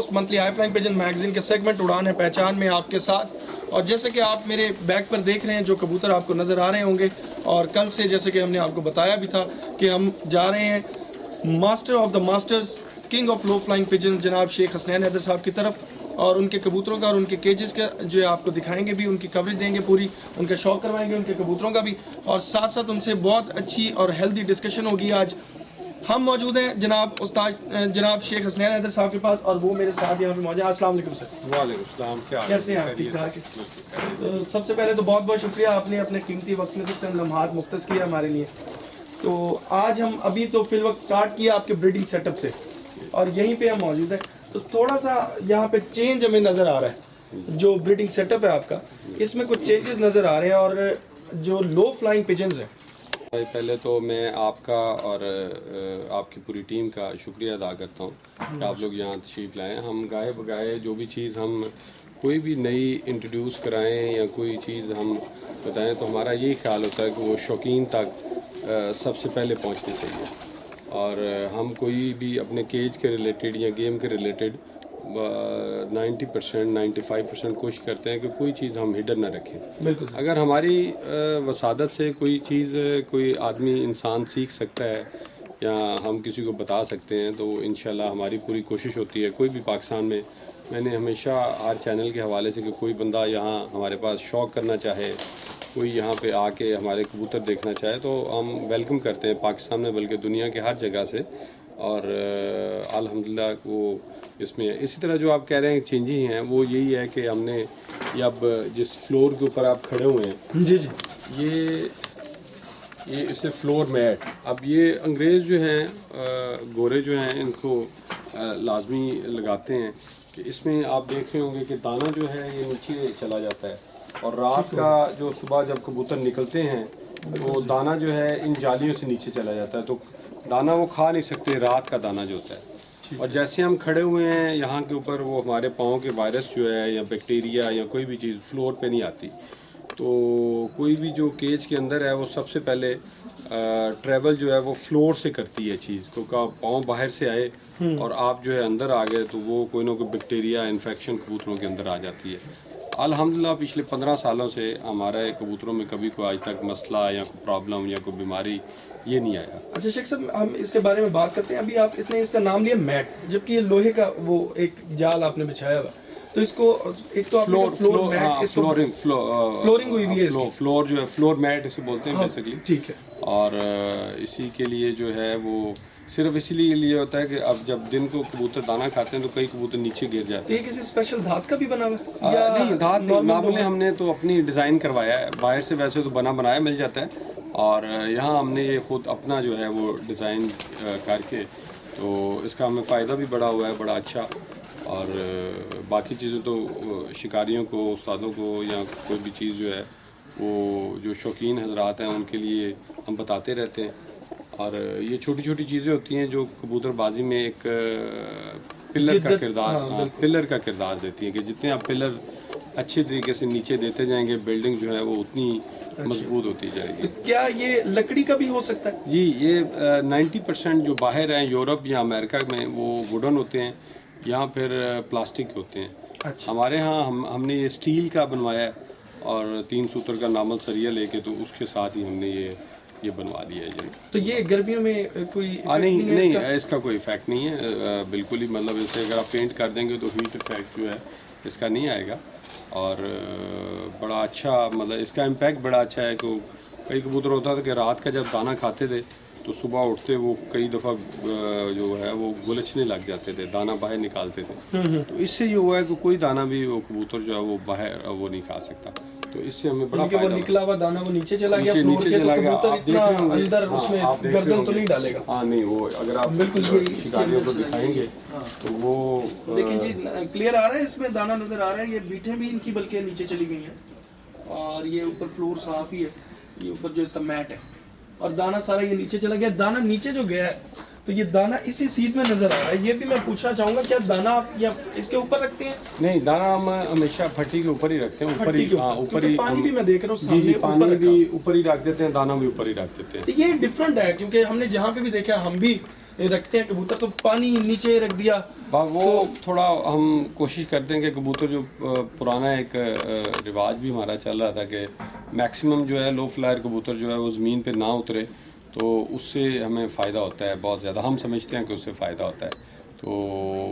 Host monthly high flying Pigeon magazine کے segment اڑان ہے پہچان میں آپ کے ساتھ. اور جیسے کہ آپ میرے بیک پر دیکھ رہے ہیں جو کبوتر آپ کو نظر آ رہے ہوں گے, اور کل سے جیسے کہ ہم نے آپ کو بتایا بھی تھا کہ ہم جا رہے ہیں master of the masters, king of love flying pigeon جناب شیخ حسنین حیدر صاحب کی طرف, اور ان کے کبوتروں کا اور ان کے کیجز کا جو آپ کو دکھائیں گے بھی, ان کی کوریج دیں گے پوری, ان کا شوق کروائیں گے ان کے کبوتروں کا بھی, اور ساتھ ساتھ ان سے بہت اچھی اور ہیلدی ڈسکشن ہوگی. آج ہم موجود ہیں جناب استاد جناب شیخ حسنین حیدر صاحب کے پاس, اور وہ میرے ساتھ یہاں پہ موجود ہیں. السلام علیکم سر. وعلیکم السلام. کیسے ہیں آپ؟ ٹھیک ٹھاک. سب سے پہلے تو بہت بہت شکریہ, آپ نے اپنے قیمتی وقت میں سے چند لمحات مختص کیا ہمارے لیے. تو آج ہم ابھی تو فی الوقت اسٹارٹ کیا آپ کے بریڈنگ سیٹ اپ سے, اور یہیں پہ ہم موجود ہیں. تو تھوڑا سا یہاں پہ چینج ہمیں نظر آ رہا ہے, جو بریڈنگ سیٹ اپ ہے آپ کا, اس میں کچھ چینجز نظر آ رہے ہیں, اور جو لو فلائنگ پیجنز ہیں. پہلے تو میں آپ کا اور آپ کی پوری ٹیم کا شکریہ ادا کرتا ہوں کہ آپ لوگ یہاں تشریف لائیں. ہم گاہے بگاہے جو بھی چیز ہم کوئی بھی نئی انٹروڈیوس کرائیں یا کوئی چیز ہم بتائیں تو ہمارا یہی خیال ہوتا ہے کہ وہ شوقین تک سب سے پہلے پہنچنی چاہیے. اور ہم کوئی بھی اپنے کیج کے ریلیٹڈ یا گیم کے ریلیٹڈ 90% 95% کوشش کرتے ہیں کہ کوئی چیز ہم ہڈن نہ رکھیں. بالکل. اگر ہماری وسادت سے کوئی چیز کوئی آدمی انسان سیکھ سکتا ہے یا ہم کسی کو بتا سکتے ہیں تو انشاءاللہ ہماری پوری کوشش ہوتی ہے. کوئی بھی پاکستان میں نے ہمیشہ ہر چینل کے حوالے سے کہ کوئی بندہ یہاں ہمارے پاس شوق کرنا چاہے, کوئی یہاں پہ آ کے ہمارے کبوتر دیکھنا چاہے تو ہم ویلکم کرتے ہیں پاکستان میں بلکہ دنیا کے ہر جگہ سے. اور الحمدللہ وہ اس میں اسی طرح جو آپ کہہ رہے ہیں چینجیں ہیں وہ یہی ہے کہ ہم نے یہ اب جس فلور کے اوپر آپ کھڑے ہوئے ہیں جی جی, یہ اسے فلور میٹ. اب یہ انگریز جو ہیں گورے جو ہیں ان کو لازمی لگاتے ہیں کہ اس میں آپ دیکھ رہے ہوں گے کہ دانہ جو ہے یہ نیچے چلا جاتا ہے, اور رات کا جو صبح جب کبوتر نکلتے ہیں تو دانہ جو ہے ان جالیوں سے نیچے چلا جاتا ہے, تو دانہ وہ کھا نہیں سکتے رات کا دانہ جو ہوتا ہے. اور جیسے ہم کھڑے ہوئے ہیں یہاں کے اوپر وہ ہمارے پاؤں کے وائرس جو ہے یا بیکٹیریا یا کوئی بھی چیز فلور پہ نہیں آتی. تو کوئی بھی جو کیج کے اندر ہے وہ سب سے پہلے ٹریول جو ہے وہ فلور سے کرتی ہے چیز کو, کہ پاؤں باہر سے آئے اور آپ جو ہے اندر آ گئے تو وہ کوئی نہ کوئی بیکٹیریا انفیکشن کبوتروں کے اندر آ جاتی ہے. الحمدللہ پچھلے 15 سالوں سے ہمارے کبوتروں میں کبھی کوئی آج تک مسئلہ یا کوئی پرابلم یا کوئی بیماری یہ نہیں آیا. اچھا شیخ صاحب, ہم اس کے بارے میں بات کرتے ہیں. ابھی آپ اس نے اس کا نام لیا میٹ, جبکہ یہ لوہے کا وہ ایک جال آپ نے بچھایا ہوا, تو اس کو ایک تو فلورنگ ہوئی ہوئی ہے, فلور جو ہے فلور میٹ اسے بولتے ہیں بیسیکلی. ٹھیک ہے. اور اسی کے لیے جو ہے وہ صرف اسی لیے ہوتا ہے کہ اب جب دن کو کبوتر دانہ کھاتے ہیں تو کئی کبوتر نیچے گر جاتے ہیں. یہ کسی اسپیشل دھات کا بھی بنا ہوا ہے؟ نہیں, دھات نارملی ہم نے تو اپنی ڈیزائن کروایا ہے, باہر سے ویسے تو بنایا مل جاتا ہے, اور یہاں ہم نے یہ خود اپنا جو ہے وہ ڈیزائن کر کے, تو اس کا ہمیں فائدہ بھی بڑا ہوا ہے بڑا اچھا. اور باقی چیزیں تو شکاریوں کو, استادوں کو یا کوئی بھی چیز جو ہے وہ جو شوقین حضرات ہیں ان کے لیے ہم بتاتے رہتے ہیں. اور یہ چھوٹی چھوٹی چیزیں ہوتی ہیں جو کبوتر بازی میں ایک پلر کا کردار دیتی ہیں, کہ جتنے آپ پلر اچھے طریقے سے نیچے دیتے جائیں گے بلڈنگ جو ہے وہ اتنی مضبوط ہوتی جائے گی. کیا یہ لکڑی کا بھی ہو سکتا ہے؟ جی, یہ 90% جو باہر ہیں یورپ یا امریکہ میں وہ ووڈن ہوتے ہیں, یہاں پھر پلاسٹک ہوتے ہیں. ہمارے ہاں ہم نے یہ اسٹیل کا بنوایا ہے, اور 3 سوتر کا نارمل سریا لے کے تو اس کے ساتھ ہی ہم نے یہ بنوا دیا ہے. تو یہ گرمیوں میں کوئی نہیں, اس کا کوئی ایفیکٹ نہیں ہے بالکل ہی. مطلب اسے اگر آپ پینٹ کر دیں گے تو ہیٹ ایفیکٹ جو ہے اس کا نہیں آئے گا. اور بڑا اچھا مطلب اس کا امپیکٹ بڑا اچھا ہے. کہ کئی کبوتر ہوتا تھا کہ رات کا جب دانہ کھاتے تھے تو صبح اٹھتے وہ کئی دفعہ جو ہے وہ گلچنے لگ جاتے تھے, دانہ باہر نکالتے تھے. تو اس سے یہ ہوا ہے کہ کوئی دانہ بھی وہ کبوتر جو ہے وہ باہر وہ نہیں کھا سکتا. تو اس سے ہمیں بڑا فائدہ. وہ نکلا ہوا دانہ وہ نیچے چلا گیا, اندر اس میں گردن تو نہیں ڈالے گا. ہاں نہیں, وہ اگر آپ بالکل شکاریوں کو دکھائیں گے تو وہ دیکھیں جی کلیئر آ رہا ہے, اس میں دانہ نظر آ رہا ہے. یہ بیٹھیں بھی ان کی بلکہ نیچے چلی گئی ہیں, اور یہ اوپر فلور صاف ہی ہے, یہ اوپر جو اس کا میٹ ہے, اور دانہ سارا یہ نیچے چلا گیا. دانہ نیچے جو گیا ہے تو یہ دانہ اسی سیٹ میں نظر آ رہا ہے. یہ بھی میں پوچھنا چاہوں گا, کیا دانہ آپ اس کے اوپر رکھتے ہیں؟ نہیں, دانہ ہم ہمیشہ پھٹی کے اوپر ہی رکھتے ہیں. اوپر ہی پانی بھی میں دیکھ رہا ہوں, جی پانی بھی اوپر ہی رکھ دیتے ہیں, دانہ بھی اوپر ہی رکھ دیتے ہیں. یہ ڈفرنٹ ہے, کیونکہ ہم نے جہاں پہ بھی دیکھا ہم بھی رکھتے ہیں کبوتر تو پانی نیچے رکھ دیا. وہ تھوڑا ہم کوشش کرتے ہیں کہ کبوتر جو پرانا ایک رواج بھی ہمارا چل رہا تھا کہ میکسیمم جو ہے لو فلائر کبوتر جو ہے وہ زمین پہ نہ اترے, تو اس سے ہمیں فائدہ ہوتا ہے بہت زیادہ. ہم سمجھتے ہیں کہ اس سے فائدہ ہوتا ہے. تو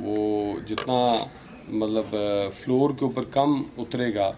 وہ جتنا مطلب فلور کے اوپر کم اترے گا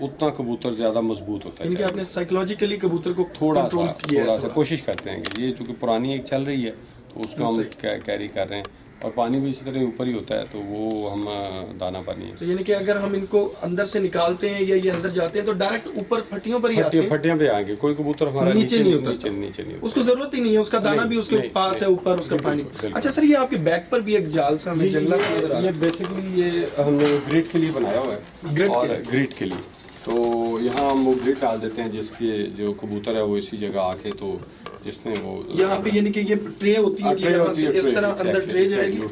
اتنا کبوتر زیادہ مضبوط ہوتا ہے. ان کے آپ نے سائیکولوجیکلی کبوتر کو تھوڑا سا کوشش کرتے ہیں کہ یہ چونکہ پرانی ایک چل رہی ہے تو اس کو ہم کیری کر رہے ہیں, اور پانی بھی اسی طرح اوپر ہی ہوتا ہے تو وہ ہم دانا پانی ہے. یعنی کہ اگر ہم ان کو اندر سے نکالتے ہیں یا یہ اندر جاتے ہیں تو ڈائریکٹ اوپر پھٹیوں پر ہی آتے ہیں, پھٹیاں پہ آگے کوئی کبوتر ہمارا نیچے نہیں ہوتا, اس کو ضرورت ہی نہیں ہے, اس کا دانا بھی اس کے پاس ہے اوپر اس کا پانی. اچھا سر, یہ آپ کے بیک پر بھی ایک جال سا ہمیں جنگلہ نظر آ رہا ہے. یہ بیسیکلی یہ ہم نے گریڈ کے لیے بنایا ہوا ہے, اور گریڈ کے لیے تو یہاں ہم وہ گریڈ ڈال دیتے ہیں جس کے جو کبوتر ہے وہ اسی جگہ آ کے تو جس نے وہ یہاں پہ یعنی کہ یہ ٹرے ہوتی ہے کہ یہاں سے اس طرح اندر ٹرے جائے گی اور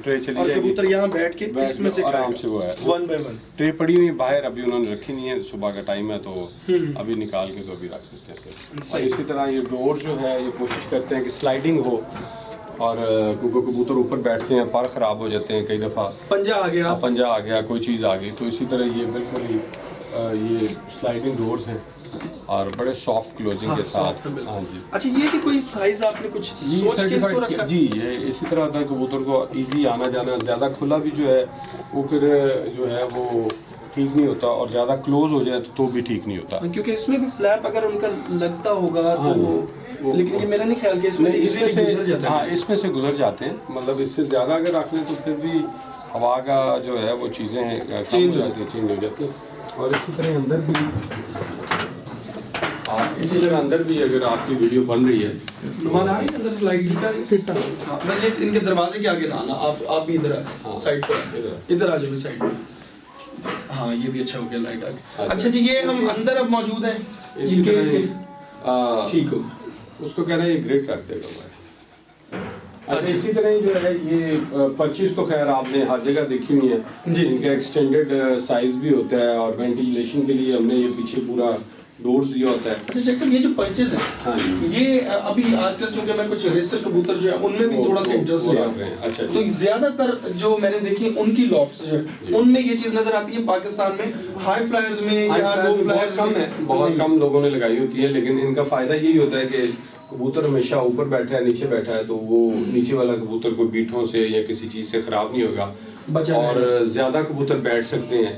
کبوتر یہاں بیٹھ کے اس میں سے آرام سے وہ ہے ون بائی ون ٹرے پڑی ہوئی باہر, ابھی انہوں نے رکھی نہیں ہے, صبح کا ٹائم ہے تو ابھی نکال کے تو ابھی رکھ دیتے ہیں. اور اسی طرح یہ ڈور جو ہے یہ کوشش کرتے ہیں کہ سلائڈنگ ہو, اور کیونکہ کبوتر اوپر بیٹھتے ہیں پر خراب ہو جاتے ہیں کئی دفعہ, پنجہ آ گیا کوئی چیز آ گئی, تو اسی طرح یہ بالکل ہی یہ سلائڈنگ ڈورز ہیں اور بڑے سافٹ کلوزنگ کے ساتھ. ہاں جی. اچھا, یہ کہ کوئی سائز آپ نے کچھ جی یہ اسی طرح ہوتا ہے کبوتر کو ایزی آنا جانا, زیادہ کھلا بھی جو ہے وہ پھر جو ہے وہ ٹھیک نہیں ہوتا, اور زیادہ کلوز ہو جائے تو بھی ٹھیک نہیں ہوتا, کیونکہ اس میں بھی فلیپ اگر ان کا لگتا ہوگا تو لیکن یہ میرا نہیں خیال کہ اس میں اس میں سے گزر جاتے ہیں. مطلب اس سے زیادہ اگر رکھ لیں تو پھر بھی ہوا کا جو ہے وہ چیزیں چینج ہو جاتی ہیں. اور اسی طرح اندر بھی اگر آپ کی ویڈیو بن رہی ہے ان کے دروازے کے آگے لانا, آپ بھی ادھر سائڈ پر ادھر آ جائیں سائڈ پر. ہاں یہ بھی اچھا ہو گیا لائٹ آگے. اچھا جی, یہ ہم اندر اب موجود ہیں, ٹھیک ہو اس کو کہہ رہے ہیں یہ گریڈ رکھ دے گا. اچھا, اسی طرح جو ہے یہ پرچیز تو خیر آپ نے ہر جگہ دیکھی ہوئی ہے, ان کا ایکسٹینڈیڈ سائز بھی ہوتا ہے, اور وینٹیلیشن کے لیے ہم نے یہ پیچھے پورا ڈورز دیا ہوتا ہے. اچھا جیکسن, یہ جو پرچیز ہے یہ ابھی آج کل چونکہ میں کچھ ریسر کبوتر جو ہے ان میں بھی تھوڑا سا انٹرسٹ لے رہے ہیں. اچھا, تو زیادہ تر جو میں نے دیکھی ان کی لافٹس جو ہے ان میں یہ چیز نظر آتی ہے. پاکستان میں ہائی فلائرز میں یا لو فلائرز کم ہے, بہت کم لوگوں نے لگائی ہوتی ہے, لیکن ان کا فائدہ یہی ہوتا ہے کہ کبوتر ہمیشہ اوپر بیٹھا ہے نیچے بیٹھا ہے تو وہ نیچے والا کبوتر کو بیٹھوں سے یا کسی چیز سے خراب نہیں ہوگا, اور زیادہ کبوتر بیٹھ سکتے ہیں,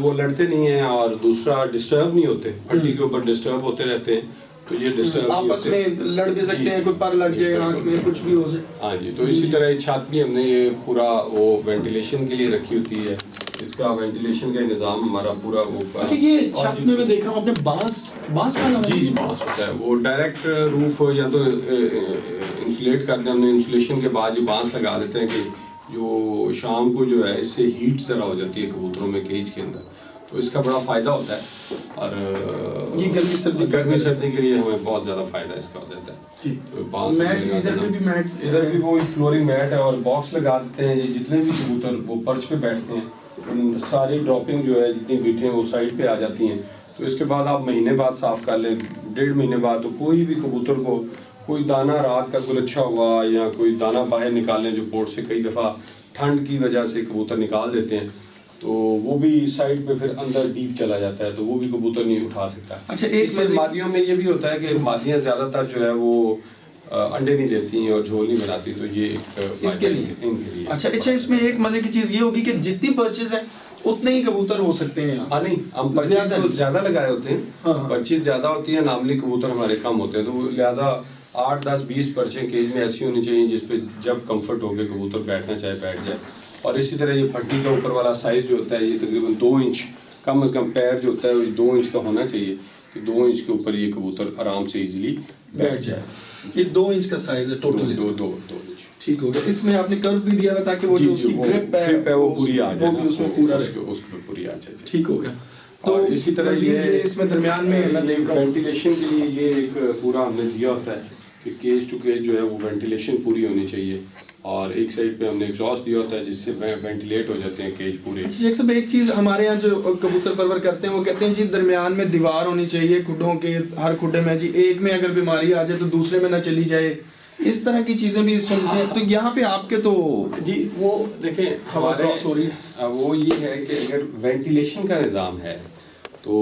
وہ لڑتے نہیں ہیں, اور دوسرا ڈسٹرب نہیں ہوتے, ہڈی کے اوپر ڈسٹرب ہوتے رہتے ہیں تو یہ ڈسٹرب آپس میں لڑ بھی سکتے ہیں, کوئی پر لگ جائے آنکھ میں کچھ بھی ہو جائے. ہاں جی. تو اسی طرح چھت بھی ہم نے یہ پورا وہ وینٹیلیشن کے لیے رکھی ہوتی ہے, اس کا وینٹیلیشن کا نظام ہمارا پورا وہ. اچھا, یہ چھت میں میں دیکھ رہا ہوں آپ نے بانس والا. جی بانس ہوتا ہے, وہ ڈائریکٹ روف یا تو انسولیٹ کر دیں ہم نے, انسولیشن کے بعد یہ بانس لگا دیتے ہیں کہ جو شام کو جو ہے اس سے ہیٹ ذرا ہو جاتی ہے کبوتروں میں کیج کے اندر, تو اس کا بڑا فائدہ ہوتا ہے, اور یہ گرمی سردی کے لیے ہمیں بہت زیادہ فائدہ اس کا ہو جاتا ہے. ادھر بھی وہ فلورنگ میٹ ہے, اور باکس لگا دیتے ہیں. یہ جتنے بھی کبوتر وہ پرچ پہ بیٹھتے ہیں ساری ڈراپنگ جو ہے جتنی بیٹھے ہیں وہ سائڈ پہ آ جاتی ہیں, تو اس کے بعد آپ مہینے بعد صاف کر لیں, 1.5 مہینے بعد, تو کوئی بھی کبوتر کو کوئی دانہ رات کا کوئی اچھا ہوا یا کوئی دانہ باہر نکالیں جو بورڈ سے کئی دفعہ ٹھنڈ کی وجہ سے کبوتر نکال دیتے ہیں, تو وہ بھی سائڈ پہ پھر اندر ڈیپ چلا جاتا ہے تو وہ بھی کبوتر نہیں اٹھا سکتا. اچھا, ایک مادیوں میں یہ بھی ہوتا ہے کہ مادیاں زیادہ تر جو ہے وہ انڈے نہیں دیتی ہیں اور جھول نہیں بناتی, تو یہ اس کے لیے. اچھا, اس میں ایک مزے کی چیز یہ ہوگی کہ جتنی پرچیز ہے اتنے ہی کبوتر ہو سکتے ہیں. نہیں, ہم پرچیز زیادہ لگائے ہوتے ہیں, پرچیز زیادہ ہوتی ہے, نارملی کبوتر ہمارے کم ہوتے ہیں, تو لہٰذا 8, 10, 20 پرچیں کیج میں ایسی ہونی چاہیے جس پہ جب کمفرٹ ہو کے کبوتر بیٹھنا چاہے بیٹھ جائے. اور اسی طرح یہ پھٹی کا اوپر والا سائز جو ہوتا ہے یہ تقریباً 2 انچ, کم از کم پیر جو ہوتا ہے وہ 2 انچ کا ہونا چاہیے, کہ 2 انچ کے اوپر یہ کبوتر آرام سے ایزیلی بیٹھ جائے. یہ 2 انچ کا سائز ہے ٹوٹل, 2 انچ. ٹھیک ہو گیا. اس میں آپ نے کرو بھی دیا تھا تاکہ وہ جو اس کی گرپ ہے وہ پوری آ جائے, اس میں پورا اس میں پوری آ جائے. ٹھیک ہو گیا. تو اسی طرح یہ اس میں درمیان میں وینٹیلیشن کے لیے یہ ایک پورا ہم نے دیا ہوتا ہے کہ کیج ٹو کیج جو ہے وہ وینٹیلیشن پوری ہونی چاہیے, اور ایک سائڈ پہ ہم نے ایگزاسٹ دیا ہوتا ہے جس سے وینٹیلیٹ ہو جاتے ہیں کیج پورے. ایک سب ایک چیز ہمارے یہاں جو کبوتر پرور کرتے ہیں وہ کہتے ہیں جی درمیان میں دیوار ہونی چاہیے کھڈوں کے, ہر کھڈے میں جی ایک میں اگر بیماری آ جائے تو دوسرے میں نہ چلی جائے, اس طرح کی چیزیں بھی سنتے ہیں. تو یہاں پہ آپ کے تو جی وہ دیکھیں ہمارے وہ یہ ہے کہ اگر وینٹیلیشن کا نظام ہے تو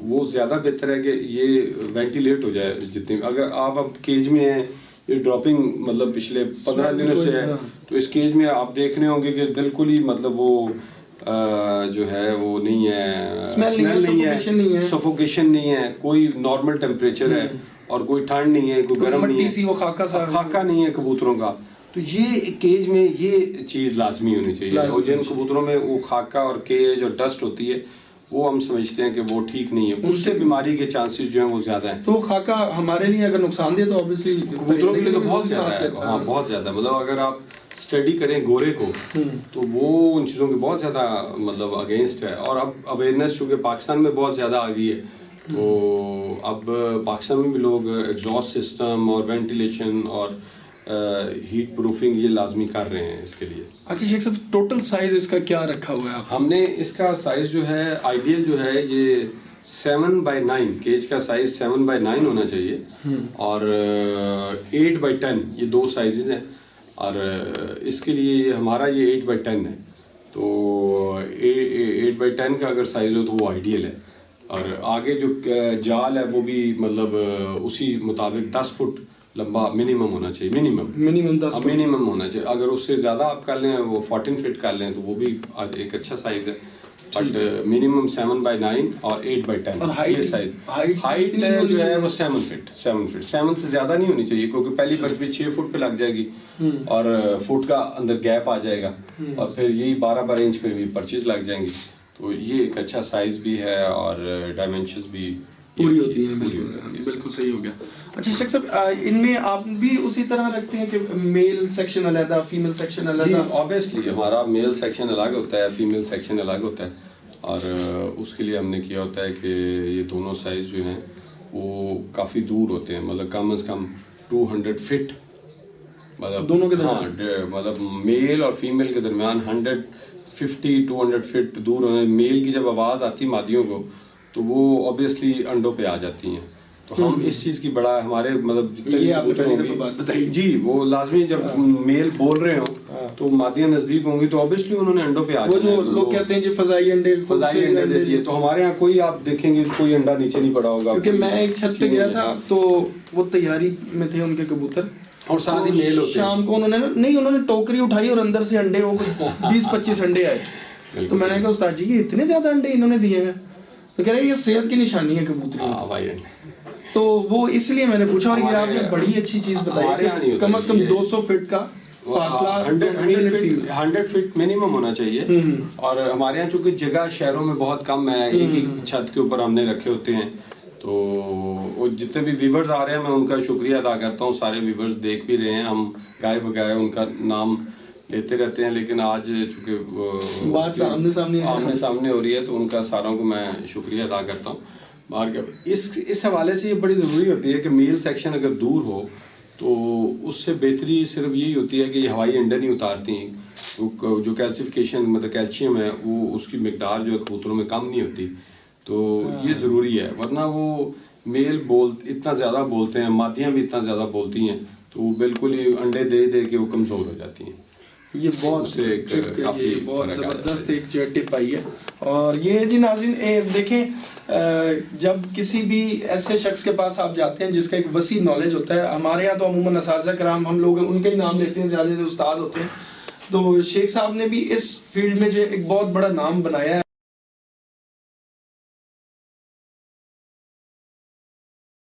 وہ زیادہ بہتر ہے کہ یہ وینٹیلیٹ ہو جائے جتنی. اگر آپ اب کیج میں ہیں، یہ ڈراپنگ مطلب پچھلے 15 دنوں سے ہے، تو اس کیج میں آپ دیکھ رہے ہوں گے کہ بالکل ہی مطلب وہ جو ہے وہ نہیں ہے، اسمیل نہیں ہے، سفوکیشن نہیں ہے، کوئی نارمل ٹیمپریچر ہے اور کوئی ٹھنڈ نہیں ہے، کوئی گرم نہیں ہے، خاکہ نہیں ہے کبوتروں کا. تو یہ کیج میں یہ چیز لازمی ہونی چاہیے. اور جن کبوتروں میں وہ خاکہ اور کیج اور ڈسٹ ہوتی ہے وہ ہم سمجھتے ہیں کہ وہ ٹھیک نہیں ہے، اس سے بیماری کے چانسز جو ہیں وہ زیادہ ہیں. تو خاکہ ہمارے لیے اگر نقصان دہ تو آبویسلی کبوتروں کے لیے تو بہت زیادہ ہے. ہاں بہت زیادہ. مطلب اگر آپ اسٹڈی کریں گورے کو تو وہ ان چیزوں کے بہت زیادہ مطلب اگینسٹ ہے. اور اب اویئرنیس چونکہ پاکستان میں بہت زیادہ آ گئی ہے تو اب پاکستان میں بھی لوگ ایگزاسٹ سسٹم اور وینٹیلیشن اور ہیٹ پروفنگ یہ لازمی کر رہے ہیں اس کے لیے. اچھا شیخ صاحب، ٹوٹل سائز اس کا کیا رکھا ہوا ہے؟ ہم نے اس کا سائز جو ہے آئیڈیل جو ہے یہ 7/9 کیج کا سائز 7/9 ہونا چاہیے اور 8/10 یہ دو سائزز ہیں. اور اس کے لیے ہمارا یہ 8/10 ہے. تو 8/10 کا اگر سائز ہو تو وہ آئیڈیل ہے. اور آگے جو جال ہے وہ بھی مطلب اسی مطابق 10 فٹ لمبا منیمم ہونا چاہیے. منیمم ہونا چاہیے. اگر اس سے زیادہ آپ کر لیں وہ 14 فٹ کر لیں تو وہ بھی ایک اچھا سائز ہے. بٹ منیمم 7/9 اور 8/10 یہ سائز. ہائٹ جو ہے وہ 7 فٹ 7 سے زیادہ نہیں ہونی چاہیے کیونکہ پہلی پرچی 6 فٹ پہ لگ جائے گی اور فٹ کا اندر گیپ آ جائے گا اور پھر یہی 12 انچ پہ بھی پرچیز لگ جائیں گی. تو یہ ایک اچھا سائز بھی ہے اور ڈائمینشنز بھی پوری ہوتی ہیں. بالکل صحیح ہو گیا. اچھا شیخ صاحب، ان میں آپ بھی اسی طرح رکھتے ہیں کہ میل سیکشن علیحدہ، فیمیل سیکشن علیحدہ؟ آبویسلی ہمارا میل سیکشن الگ ہوتا ہے، فیمیل سیکشن الگ ہوتا ہے. اور اس کے لیے ہم نے کیا ہوتا ہے کہ یہ دونوں سائز جو ہیں وہ کافی دور ہوتے ہیں. مطلب کم از کم 200 فٹ مطلب دونوں کے درمیان. ہاں مطلب میل اور فیمیل کے درمیان 150-200 فٹ دور ہونے. میل کی جب آواز آتی مادیوں کو تو وہ آبویسلی انڈوں پہ آ جاتی ہیں. تو ہم اس چیز کی بڑا ہمارے مطلب یہ آپ نے پہلی دفعہ بات بتائی. جی وہ لازمی جب میل بول رہے ہوں تو مادیاں نزدیک ہوں گی تو آبویسلی انہوں نے انڈوں پہ آ جانا ہے. وہ جو لوگ کہتے ہیں جی فضائی انڈے دیتی ہے. تو ہمارے یہاں کوئی آپ دیکھیں گے کوئی انڈا نیچے نہیں پڑا ہوگا. کیونکہ میں ایک چھت پہ گیا تھا تو وہ تیاری میں تھے ان کے کبوتر اور ساتھ ہی میل ہوتے ہیں. شام کو انہوں نے ٹوکری اٹھائی اور اندر سے انڈے 20-25 انڈے آئے. تو میں نے کہا استاد جی یہ اتنے زیادہ انڈے انہوں نے دیے ہیں؟ تو کہہ رہے یہ صحت کی نشانی ہے کبوتر. تو وہ اس لیے میں نے پوچھا. اور یہ آپ نے بڑی اچھی چیز بتائی، کم از کم 200 فٹ کا فاصلہ 100 فٹ منیمم ہونا چاہیے. اور ہمارے یہاں چونکہ جگہ شہروں میں بہت کم ہے، ایک ہی چھت کے اوپر ہم نے رکھے ہوتے ہیں. تو جتنے بھی ویورز آ رہے ہیں میں ان کا شکریہ ادا کرتا ہوں. سارے ویورز دیکھ بھی رہے ہیں، ہم گائے بگائے ان کا نام لیتے رہتے ہیں، لیکن آج چونکہ بات آمنے سامنے ہو رہی ہے تو ان کا ساروں کو میں شکریہ ادا کرتا ہوں. اس حوالے سے یہ بڑی ضروری ہوتی ہے کہ میل سیکشن اگر دور ہو تو اس سے بہتری صرف یہی ہوتی ہے کہ یہ ہوائی انڈے نہیں اتارتی ہیں. جو کیلسیفیکیشن مطلب کیلشیم ہے وہ اس کی مقدار جو ہے کبوتروں میں کم نہیں ہوتی. تو یہ ضروری ہے، ورنہ وہ میل اتنا زیادہ بولتے ہیں، مادیاں بھی اتنا زیادہ بولتی ہیں تو وہ بالکل ہی انڈے دے دے کے وہ کمزور ہو جاتی ہیں. یہ بہت زبردست ایک ٹپ آئی ہے. اور یہ جی ناظرین دیکھیں، جب کسی بھی ایسے شخص کے پاس آپ جاتے ہیں جس کا ایک وسیع نالج ہوتا ہے، ہمارے یہاں تو عموماً اساتذہ کرام ہم لوگ ان کے ہی نام لیتے ہیں، زیادہ استاد ہوتے ہیں. تو شیخ صاحب نے بھی اس فیلڈ میں جو ایک بہت بڑا نام بنایا ہے.